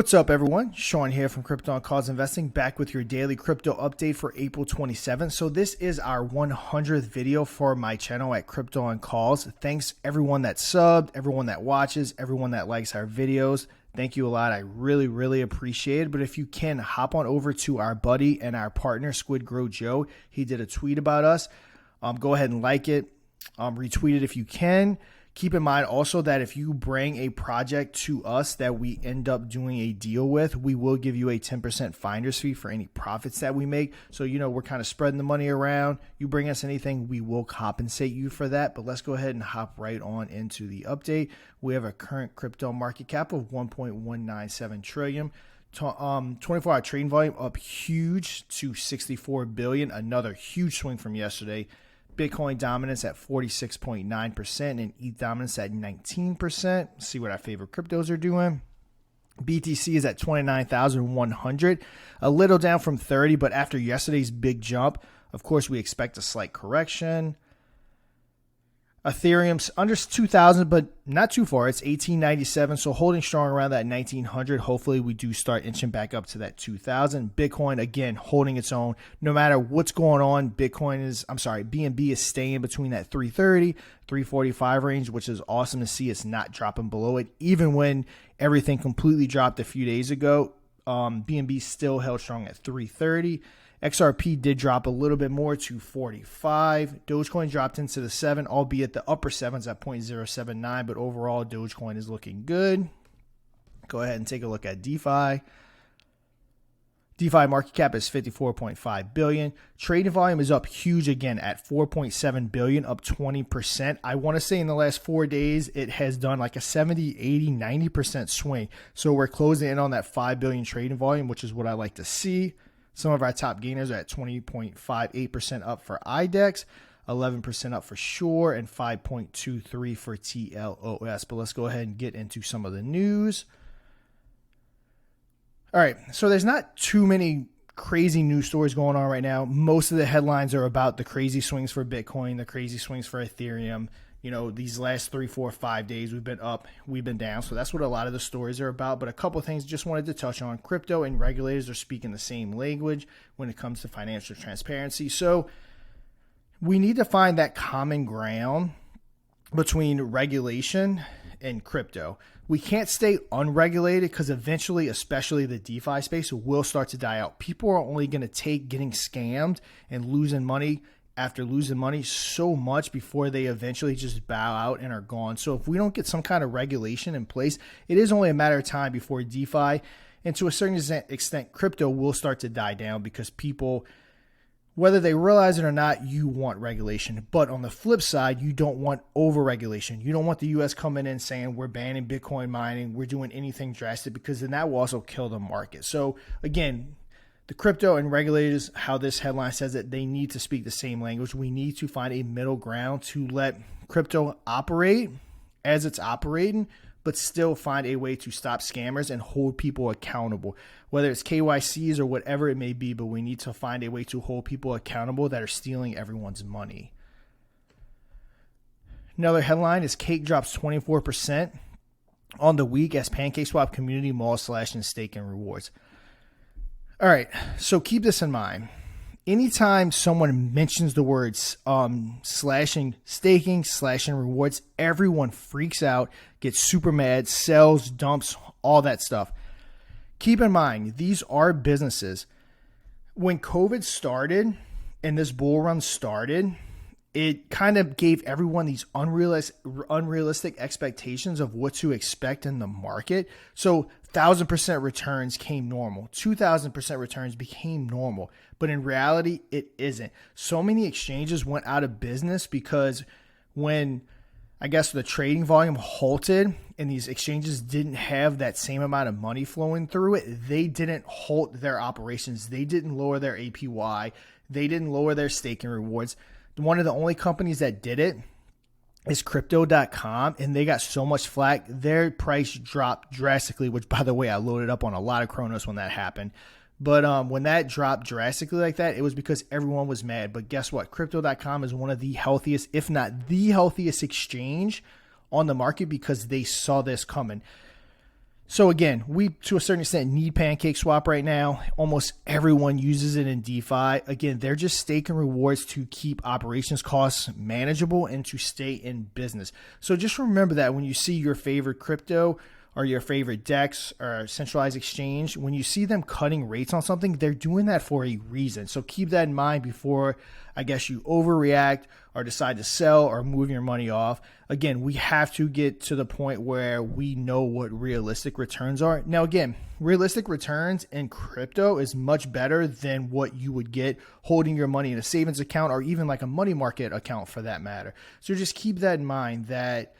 What's up, everyone? Sean here from Crypto on Cause Investing, back with your daily crypto update for April 27th. So this is our 100th video for my channel at Crypto on Calls. Thanks everyone that subbed, everyone that watches, everyone that likes our videos. Thank you a lot. I really appreciate it. But if you can, hop on over to our buddy and our partner, Squid Grow Joe. He did a tweet about us. Go ahead and like it. Retweet it if you can. Keep in mind also that if you bring a project to us that we end up doing a deal with, we will give you a 10% finder's fee for any profits that we make. So, we're kind of spreading the money around. You bring us anything, we will compensate you for that. But let's go ahead and hop right on into the update. We have a current crypto market cap of 1.197 trillion. 24-hour trading volume up huge to 64 billion. Another huge swing from yesterday. Bitcoin dominance at 46.9% and ETH dominance at 19%. See what our favorite cryptos are doing. BTC is at 29,100, a little down from 30, but after yesterday's big jump, of course, we expect a slight correction. Ethereum's under 2,000, but not too far. It's 1,897, so holding strong around that 1,900. Hopefully, we do start inching back up to that 2,000. Bitcoin, again, holding its own. No matter what's going on, BNB is staying between that 330, 345 range, which is awesome to see. It's not dropping below it. Even when everything completely dropped a few days ago, BNB still held strong at 330. XRP did drop a little bit more to 45. Dogecoin dropped into the 7, albeit the upper 7's at 0.079, but overall Dogecoin is looking good. Go ahead and take a look at DeFi. DeFi market cap is 54.5 billion. Trading volume is up huge again at 4.7 billion, up 20%. I want to say in the last 4 days, it has done like a 70, 80, 90% swing. So we're closing in on that 5 billion trading volume, which is what I like to see. Some of our top gainers are at 20.58% up for IDEX, 11% up for Sure, and 5.23 for TLOS. But let's go ahead and get into some of the news. All right, so there's not too many crazy news stories going on right now. Most of the headlines are about the crazy swings for Bitcoin, the crazy swings for Ethereum. These last 3, 4, 5 days, we've been up, we've been down. So that's what a lot of the stories are about. But a couple of things just wanted to touch on. Crypto and regulators are speaking the same language when it comes to financial transparency. So we need to find that common ground between regulation and crypto. We can't stay unregulated because eventually, especially the DeFi space, will start to die out. People are only going to take getting scammed and losing money after losing money so much before they eventually just bow out and are gone. So if we don't get some kind of regulation in place, it is only a matter of time before DeFi and to a certain extent crypto will start to die down because people, whether they realize it or not, you want regulation. But on the flip side, you don't want over-regulation. You don't want the U.S. coming in saying we're banning Bitcoin mining, we're doing anything drastic, because then that will also kill the market. So again, the crypto and regulators, how this headline says it, they need to speak the same language. We need to find a middle ground to let crypto operate as it's operating, but still find a way to stop scammers and hold people accountable, whether it's KYCs or whatever it may be, but we need to find a way to hold people accountable that are stealing everyone's money. Another headline is Cake drops 24% on the week as PancakeSwap community mall slashing stake and rewards. All right, so keep this in mind. Anytime someone mentions the words slashing staking, slashing rewards, everyone freaks out, gets super mad, sells, dumps, all that stuff. Keep in mind, these are businesses. When COVID started and this bull run started, it kind of gave everyone these unrealistic expectations of what to expect in the market. So 1,000% returns came normal. 2,000% returns became normal. But in reality, it isn't. So many exchanges went out of business because when, I guess, the trading volume halted and these exchanges didn't have that same amount of money flowing through it, they didn't halt their operations. They didn't lower their APY. They didn't lower their staking rewards. One of the only companies that did it is Crypto.com, and they got so much flack. Their price dropped drastically, which, by the way, I loaded up on a lot of Chronos when that happened. But when that dropped drastically like that, it was because everyone was mad. But guess what? Crypto.com is one of the healthiest, if not the healthiest exchange on the market because they saw this coming. So again, we to a certain extent need Pancake Swap right now. Almost everyone uses it in DeFi. Again, they're just staking rewards to keep operations costs manageable and to stay in business. So just remember that when you see your favorite crypto or your favorite DEX or centralized exchange, when you see them cutting rates on something, they're doing that for a reason. So keep that in mind before, I guess, you overreact or decide to sell or move your money off. Again, we have to get to the point where we know what realistic returns are. Now, again, realistic returns in crypto is much better than what you would get holding your money in a savings account or even like a money market account for that matter. So just keep that in mind that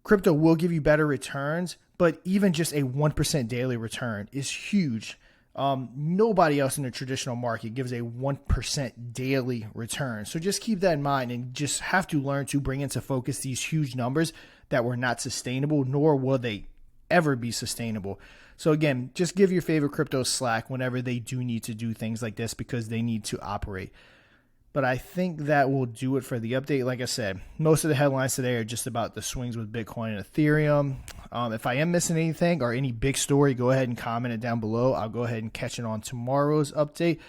crypto will give you better returns, but even just a 1% daily return is huge. Nobody else in the traditional market gives a 1% daily return. So just keep that in mind and just have to learn to bring into focus these huge numbers that were not sustainable, nor will they ever be sustainable. So again, just give your favorite cryptos slack whenever they do need to do things like this because they need to operate. But I think that will do it for the update. Like I said, most of the headlines today are just about the swings with Bitcoin and Ethereum. If I am missing anything or any big story, go ahead and comment it down below. I'll go ahead and catch it on tomorrow's update.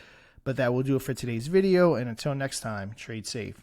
But that will do it for today's video. And until next time, trade safe.